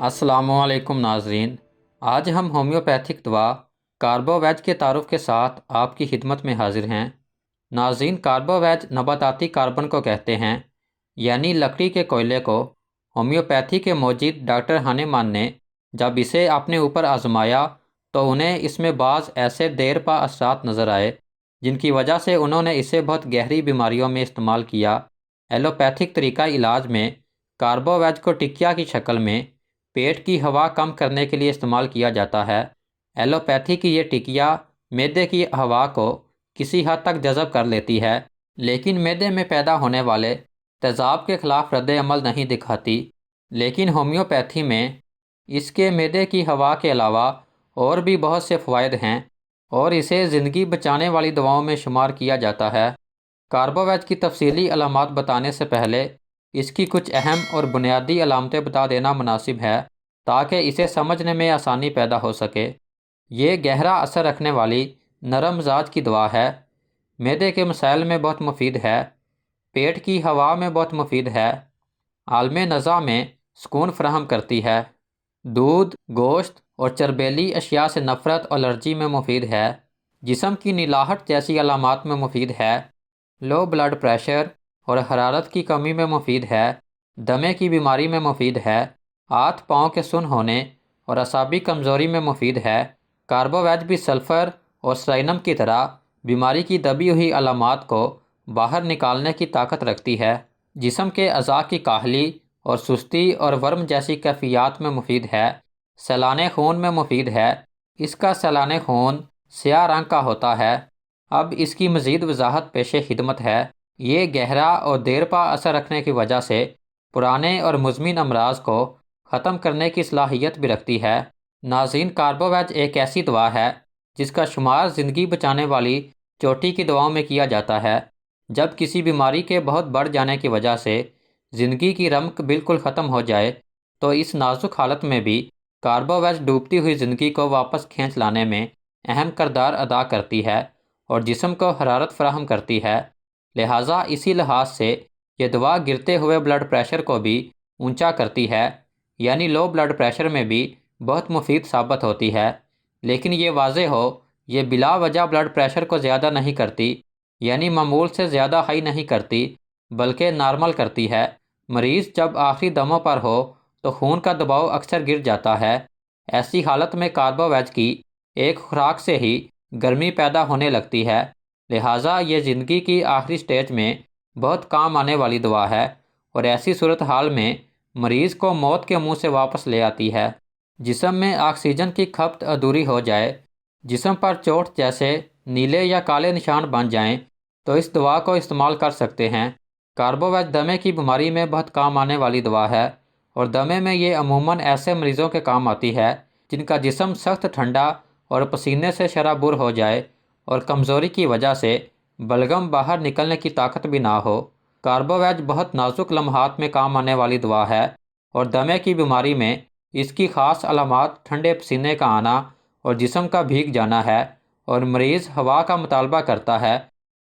السلام علیکم ناظرین، آج ہم ہومیوپیتھک دوا کاربوویج کے تعارف کے ساتھ آپ کی خدمت میں حاضر ہیں۔ ناظرین، کاربوویج نباتاتی کاربن کو کہتے ہیں، یعنی لکڑی کے کوئلے کو۔ ہومیوپیتھی کے موجد ڈاکٹر ہانیمان نے جب اسے اپنے اوپر آزمایا تو انہیں اس میں بعض ایسے دیر پا اثرات نظر آئے جن کی وجہ سے انہوں نے اسے بہت گہری بیماریوں میں استعمال کیا۔ ایلوپیتھک طریقہ علاج میں کاربوویج کو ٹکیا کی شکل میں پیٹ کی ہوا کم کرنے کے لیے استعمال کیا جاتا ہے۔ ایلوپیتھی کی یہ ٹکیا معدے کی ہوا کو کسی حد تک جذب کر لیتی ہے، لیکن معدے میں پیدا ہونے والے تیزاب کے خلاف رد عمل نہیں دکھاتی۔ لیکن ہومیوپیتھی میں اس کے معدے کی ہوا کے علاوہ اور بھی بہت سے فوائد ہیں اور اسے زندگی بچانے والی دواؤں میں شمار کیا جاتا ہے۔ کاربوویج کی تفصیلی علامات بتانے سے پہلے اس کی کچھ اہم اور بنیادی علامتیں بتا دینا مناسب ہے تاکہ اسے سمجھنے میں آسانی پیدا ہو سکے۔ یہ گہرا اثر رکھنے والی نرم مزاج کی دوا ہے، معدے کے مسائل میں بہت مفید ہے، پیٹ کی ہوا میں بہت مفید ہے، عالم نزا میں سکون فراہم کرتی ہے، دودھ، گوشت اور چربیلی اشیاء سے نفرت اور الرجی میں مفید ہے، جسم کی نلاہٹ جیسی علامات میں مفید ہے، لو بلڈ پریشر اور حرارت کی کمی میں مفید ہے، دمے کی بیماری میں مفید ہے، ہاتھ پاؤں کے سن ہونے اور اعصابی کمزوری میں مفید ہے۔ کاربوویج بھی سلفر اور سرائنم کی طرح بیماری کی دبی ہوئی علامات کو باہر نکالنے کی طاقت رکھتی ہے۔ جسم کے اعضاء کی کاہلی اور سستی اور ورم جیسی کیفیات میں مفید ہے۔ سیلان خون میں مفید ہے، اس کا سیلان خون سیاہ رنگ کا ہوتا ہے۔ اب اس کی مزید وضاحت پیش خدمت ہے۔ یہ گہرا اور دیر پا اثر رکھنے کی وجہ سے پرانے اور مزمن امراض کو ختم کرنے کی صلاحیت بھی رکھتی ہے۔ ناظرین، کاربوویج ایک ایسی دوا ہے جس کا شمار زندگی بچانے والی چوٹی کی دواؤں میں کیا جاتا ہے۔ جب کسی بیماری کے بہت بڑھ جانے کی وجہ سے زندگی کی رمق بالکل ختم ہو جائے تو اس نازک حالت میں بھی کاربوویج ڈوبتی ہوئی زندگی کو واپس کھینچ لانے میں اہم کردار ادا کرتی ہے اور جسم کو حرارت فراہم کرتی ہے۔ لہٰذا اسی لحاظ سے یہ دوا گرتے ہوئے بلڈ پریشر کو بھی اونچا کرتی ہے، یعنی لو بلڈ پریشر میں بھی بہت مفید ثابت ہوتی ہے۔ لیکن یہ واضح ہو، یہ بلا وجہ بلڈ پریشر کو زیادہ نہیں کرتی، یعنی معمول سے زیادہ ہائی نہیں کرتی، بلکہ نارمل کرتی ہے۔ مریض جب آخری دموں پر ہو تو خون کا دباؤ اکثر گر جاتا ہے۔ ایسی حالت میں کاربوویج کی ایک خوراک سے ہی گرمی پیدا ہونے لگتی ہے، لہٰذا یہ زندگی کی آخری سٹیج میں بہت کام آنے والی دوا ہے اور ایسی صورتحال میں مریض کو موت کے منہ سے واپس لے آتی ہے۔ جسم میں آکسیجن کی کھپت ادھوری ہو جائے، جسم پر چوٹ جیسے نیلے یا کالے نشان بن جائیں تو اس دوا کو استعمال کر سکتے ہیں۔ کاربوویج دمے کی بیماری میں بہت کام آنے والی دوا ہے اور دمے میں یہ عموماً ایسے مریضوں کے کام آتی ہے جن کا جسم سخت ٹھنڈا اور پسینے سے شرابور ہو جائے اور کمزوری کی وجہ سے بلغم باہر نکلنے کی طاقت بھی نہ ہو۔ کاربوویج بہت نازک لمحات میں کام آنے والی دوا ہے اور دمے کی بیماری میں اس کی خاص علامات ٹھنڈے پسینے کا آنا اور جسم کا بھیگ جانا ہے، اور مریض ہوا کا مطالبہ کرتا ہے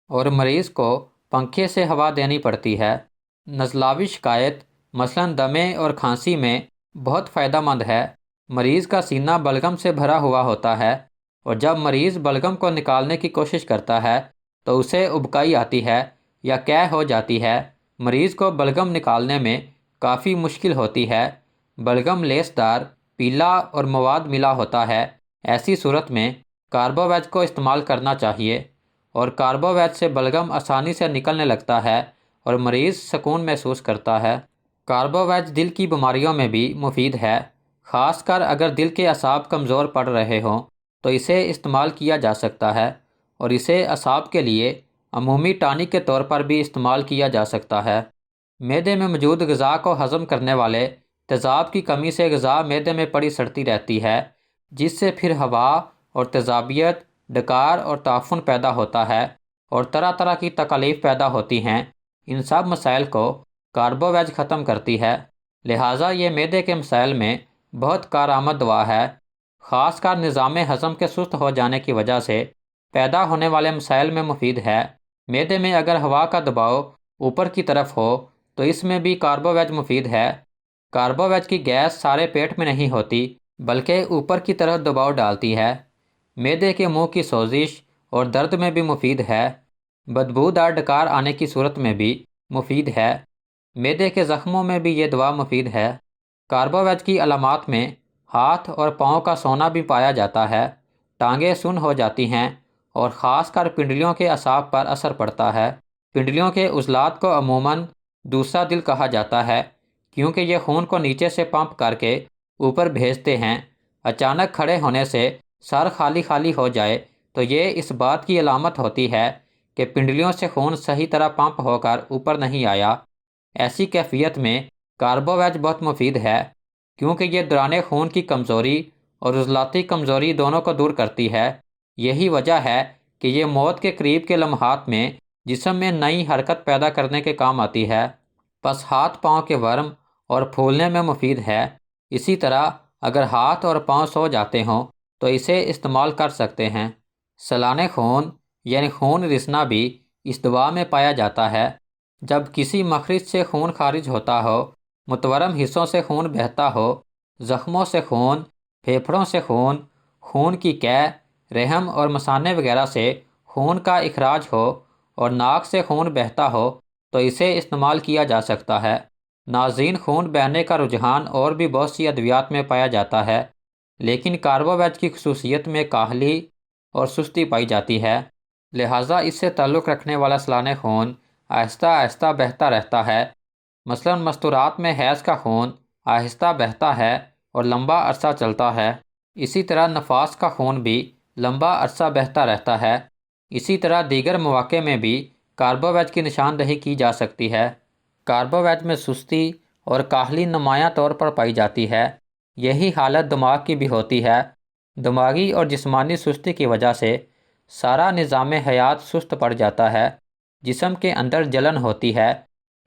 اور مریض کو پنکھے سے ہوا دینی پڑتی ہے۔ نزلاوی شکایت مثلاً دمے اور کھانسی میں بہت فائدہ مند ہے۔ مریض کا سینہ بلغم سے بھرا ہوا ہوتا ہے اور جب مریض بلغم کو نکالنے کی کوشش کرتا ہے تو اسے ابکائی آتی ہے یا قے ہو جاتی ہے۔ مریض کو بلغم نکالنے میں کافی مشکل ہوتی ہے۔ بلغم لیس دار، پیلا اور مواد ملا ہوتا ہے۔ ایسی صورت میں کاربوویج کو استعمال کرنا چاہیے اور کاربوویج سے بلغم آسانی سے نکلنے لگتا ہے اور مریض سکون محسوس کرتا ہے۔ کاربوویج دل کی بیماریوں میں بھی مفید ہے، خاص کر اگر دل کے اعصاب کمزور پڑ رہے ہوں تو اسے استعمال کیا جا سکتا ہے، اور اسے اعصاب کے لیے عمومی ٹانک کے طور پر بھی استعمال کیا جا سکتا ہے۔ معدے میں موجود غذا کو ہضم کرنے والے تیزاب کی کمی سے غذا معدے میں پڑی سڑتی رہتی ہے، جس سے پھر ہوا اور تیزابیت، ڈکار اور تعفن پیدا ہوتا ہے اور طرح طرح کی تکالیف پیدا ہوتی ہیں۔ ان سب مسائل کو کاربوویج ختم کرتی ہے، لہٰذا یہ معدے کے مسائل میں بہت کارآمد دوا ہے۔ خاص کر نظام ہضم کے سست ہو جانے کی وجہ سے پیدا ہونے والے مسائل میں مفید ہے۔ معدے میں اگر ہوا کا دباؤ اوپر کی طرف ہو تو اس میں بھی کاربوویج مفید ہے۔ کاربوویج کی گیس سارے پیٹ میں نہیں ہوتی بلکہ اوپر کی طرف دباؤ ڈالتی ہے۔ معدے کے منہ کی سوزش اور درد میں بھی مفید ہے۔ بدبودار ڈکار آنے کی صورت میں بھی مفید ہے۔ معدے کے زخموں میں بھی یہ دوا مفید ہے۔ کاربوویج کی علامات میں ہاتھ اور پاؤں کا سونا بھی پایا جاتا ہے، ٹانگیں سن ہو جاتی ہیں اور خاص کر پنڈلیوں کے اعصاب پر اثر پڑتا ہے۔ پنڈلیوں کے عضلات کو عموماً دوسرا دل کہا جاتا ہے کیونکہ یہ خون کو نیچے سے پمپ کر کے اوپر بھیجتے ہیں۔ اچانک کھڑے ہونے سے سر خالی خالی ہو جائے تو یہ اس بات کی علامت ہوتی ہے کہ پنڈلیوں سے خون صحیح طرح پمپ ہو کر اوپر نہیں آیا۔ ایسی کیفیت میں کاربوویج بہت مفید ہے کیونکہ یہ دوران خون کی کمزوری اور عضلاتی کمزوری دونوں کو دور کرتی ہے۔ یہی وجہ ہے کہ یہ موت کے قریب کے لمحات میں جسم میں نئی حرکت پیدا کرنے کے کام آتی ہے۔ پس ہاتھ پاؤں کے ورم اور پھولنے میں مفید ہے۔ اسی طرح اگر ہاتھ اور پاؤں سو جاتے ہوں تو اسے استعمال کر سکتے ہیں۔ سلانے خون یعنی خون رسنا بھی اس دوا میں پایا جاتا ہے۔ جب کسی مخرج سے خون خارج ہوتا ہو، متورم حصوں سے خون بہتا ہو، زخموں سے خون، پھیپھڑوں سے خون، خون کی قے، رحم اور مثانے وغیرہ سے خون کا اخراج ہو اور ناک سے خون بہتا ہو تو اسے استعمال کیا جا سکتا ہے۔ ناظرین، خون بہنے کا رجحان اور بھی بہت سی ادویات میں پایا جاتا ہے، لیکن کاربوویج کی خصوصیت میں کاہلی اور سستی پائی جاتی ہے، لہٰذا اس سے تعلق رکھنے والا سلانے خون آہستہ آہستہ بہتا رہتا ہے۔ مثلاً مستورات میں حیض کا خون آہستہ بہتا ہے اور لمبا عرصہ چلتا ہے۔ اسی طرح نفاس کا خون بھی لمبا عرصہ بہتا رہتا ہے۔ اسی طرح دیگر مواقع میں بھی کاربوویج کی نشاندہی کی جا سکتی ہے۔ کاربوویج میں سستی اور کاہلی نمایاں طور پر پائی جاتی ہے۔ یہی حالت دماغ کی بھی ہوتی ہے۔ دماغی اور جسمانی سستی کی وجہ سے سارا نظام حیات سست پڑ جاتا ہے۔ جسم کے اندر جلن ہوتی ہے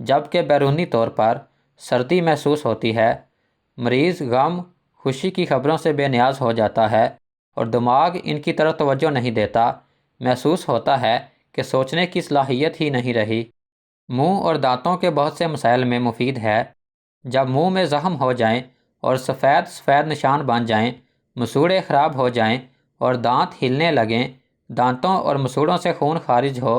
جبکہ بیرونی طور پر سردی محسوس ہوتی ہے۔ مریض غم، خوشی کی خبروں سے بے نیاز ہو جاتا ہے اور دماغ ان کی طرف توجہ نہیں دیتا۔ محسوس ہوتا ہے کہ سوچنے کی صلاحیت ہی نہیں رہی۔ منہ اور دانتوں کے بہت سے مسائل میں مفید ہے۔ جب منہ میں زخم ہو جائیں اور سفید سفید نشان بن جائیں، مسوڑے خراب ہو جائیں اور دانت ہلنے لگیں، دانتوں اور مسوڑوں سے خون خارج ہو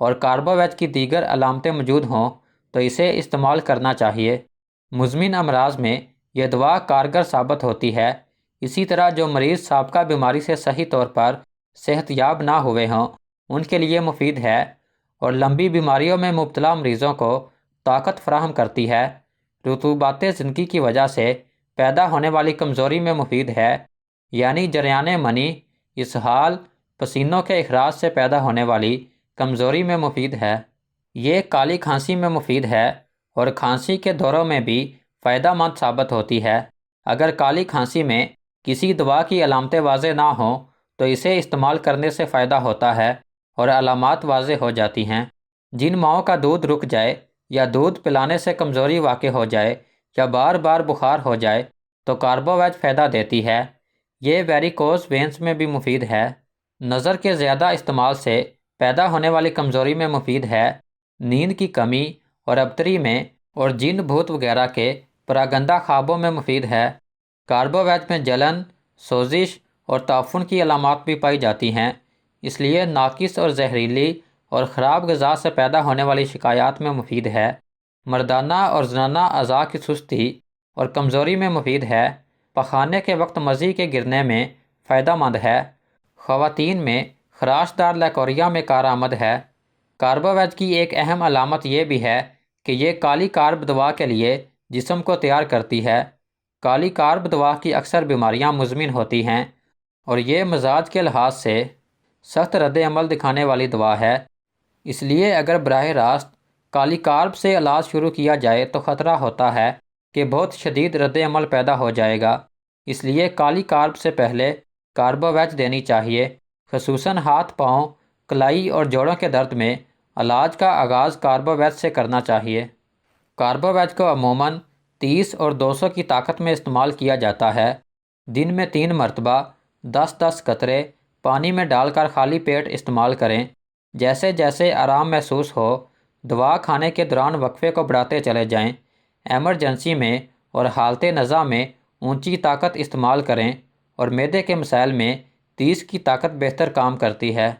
اور کاربوویج کی دیگر علامتیں موجود ہوں تو اسے استعمال کرنا چاہیے۔ مزمن امراض میں یہ دوا کارگر ثابت ہوتی ہے۔ اسی طرح جو مریض سابقہ بیماری سے صحیح طور پر صحت یاب نہ ہوئے ہوں ان کے لیے مفید ہے اور لمبی بیماریوں میں مبتلا مریضوں کو طاقت فراہم کرتی ہے۔ رطوبات زندگی کی وجہ سے پیدا ہونے والی کمزوری میں مفید ہے، یعنی جریان منی، اسہال، پسینوں کے اخراج سے پیدا ہونے والی کمزوری میں مفید ہے۔ یہ کالی کھانسی میں مفید ہے اور کھانسی کے دوروں میں بھی فائدہ مند ثابت ہوتی ہے۔ اگر کالی کھانسی میں کسی دوا کی علامتیں واضح نہ ہوں تو اسے استعمال کرنے سے فائدہ ہوتا ہے اور علامات واضح ہو جاتی ہیں۔ جن ماؤں کا دودھ رک جائے یا دودھ پلانے سے کمزوری واقع ہو جائے یا بار بار بخار ہو جائے تو کاربوویج فائدہ دیتی ہے۔ یہ ویریکوز وینز میں بھی مفید ہے۔ نظر کے زیادہ استعمال سے پیدا ہونے والی کمزوری میں مفید ہے۔ نیند کی کمی اور ابتری میں اور جن بھوت وغیرہ کے پراگندہ خوابوں میں مفید ہے۔ کاربوویج میں جلن، سوزش اور تعفن کی علامات بھی پائی جاتی ہیں، اس لیے ناقص اور زہریلی اور خراب غذا سے پیدا ہونے والی شکایات میں مفید ہے۔ مردانہ اور زنانہ اعضاء کی سستی اور کمزوری میں مفید ہے۔ پخانے کے وقت مزی کے گرنے میں فائدہ مند ہے۔ خواتین میں خراش دار لیکوریا میں کارآمد ہے۔ کاربوویج کی ایک اہم علامت یہ بھی ہے کہ یہ کالی کارب دوا کے لیے جسم کو تیار کرتی ہے۔ کالی کارب دوا کی اکثر بیماریاں مزمن ہوتی ہیں اور یہ مزاج کے لحاظ سے سخت رد عمل دکھانے والی دوا ہے۔ اس لیے اگر براہ راست کالی کارب سے علاج شروع کیا جائے تو خطرہ ہوتا ہے کہ بہت شدید رد عمل پیدا ہو جائے گا۔ اس لیے کالی کارب سے پہلے کاربوویج دینی چاہیے۔ خصوصاً ہاتھ پاؤں، کلائی اور جوڑوں کے درد میں علاج کا آغاز کاربوویج سے کرنا چاہیے۔ کاربوویج کو عموماً 30 اور 200 کی طاقت میں استعمال کیا جاتا ہے۔ دن میں 3 مرتبہ 10-10 قطرے پانی میں ڈال کر خالی پیٹ استعمال کریں۔ جیسے جیسے آرام محسوس ہو، دوا کھانے کے دوران وقفے کو بڑھاتے چلے جائیں۔ ایمرجنسی میں اور حالت نزا میں اونچی طاقت استعمال کریں اور معدے کے مسائل میں 30 کی طاقت بہتر کام کرتی ہے۔